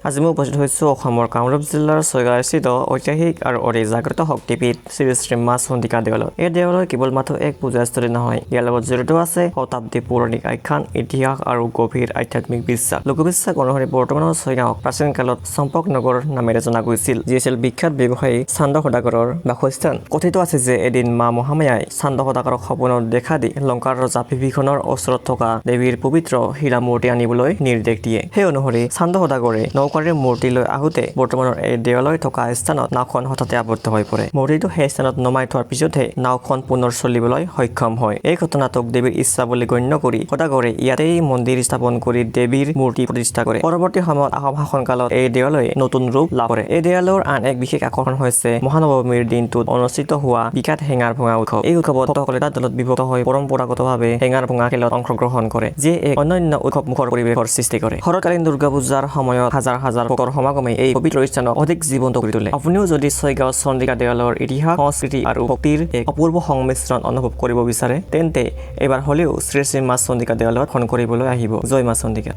আজি মই উপস্থিত হৈছোঁ অসমৰ কামৰূপ জিলাৰ ছয়গাঁওস্থিত ঐতিহাসিক আৰু অতি জাগ্ৰত শক্তিপীঠ শ্ৰী শ্ৰী মা চন্দিকা দেৱালয়। এই দেৱালয় কেৱল মাত্ৰ এক পূজাস্থলী নহয়, ইয়াৰ লগত জড়িত আছে শতাব্দী পৌৰাণিক আখ্যান, ইতিহাস আৰু গভীৰ আধ্যাত্মিক বিশ্বাস। লোকবিশ্বাস অনুসৰি বৰ্তমানৰ ছয়গাঁওক প্ৰাচীন কালত চম্পক নগৰ নামেৰে জনা গৈছিল, যি আছিল বিখ্যাত ব্যৱসায়ী চান্দ সদাগৰৰ বাসস্থান। কথিত আছে যে এদিন মা মহামায়াই চান্দ সদাগৰক সপোনত দেখা দি লংকাৰ ৰজা বিভীষণৰ ওচৰত থকা দেৱীৰ পবিত্ৰ হীৰা মূৰ্তি আনিবলৈ নিৰ্দেশ দিয়ে। সেই অনুসৰি চান্দ সদাগৰে নৌকাৰে মূৰ্তি লৈ আহোঁতে বৰ্তমানৰ এই দেৱালয় থকা স্থানত নাওখন হঠাতে আবদ্ধ হৈ পৰে। মূৰ্তিটো সেই স্থানত নমাই থোৱাৰ পিছতহে নাওখন পুনৰ চলিবলৈ সক্ষম হয়। এই ঘটনাটোক দেৱীৰ ইচ্ছা বুলি গণ্য কৰি সদাগৰে ইয়াতেই মন্দিৰ স্থাপন কৰি দেৱীৰ মূৰ্তি প্ৰতিষ্ঠা কৰে। পৰৱৰ্তী সময়ত আহোম শাসনকালত এই দেৱালয়ে নতুন ৰূপ লাভ কৰে। এই দেৱালয়ৰ আন এক বিশেষ আকৰ্ষণ হৈছে মহানৱমীৰ দিনটোত অনুষ্ঠিত হোৱা বিখ্যাত হেঙাৰ ভঙা উৎসৱ। এই উৎসৱত ভক্তসকলে এটা দলত বিভক্ত হৈ পৰম্পৰাগতভাৱে হেঙাৰ ভঙা খেলত অংশগ্ৰহণ কৰে, যিয়ে এক অনন্য উৎসৱমুখৰ পৰিৱেশৰ সৃষ্টি কৰে। শৰৎকালীন দুৰ্গা পূজাৰ সময়ত হাজাৰ হাজাৰ ভক্তৰ সমাগমে এই পবিত্ৰ স্থানক অধিক জীৱন্ত কৰি তোলে। আপুনিও যদি ছয়গাঁও চন্দিকা দেৱালয়ৰ ইতিহাস, সংস্কৃতি আৰু ভক্তিৰ এক অপূৰ্ব সংমিশ্ৰণ অনুভৱ কৰিব বিচাৰে, তেন্তে এবাৰ হ'লেও শ্ৰী শ্ৰী মা চন্দিকা দেৱালয়ত দৰ্শন কৰিবলৈ আহিব। জয় মা চন্দিকা।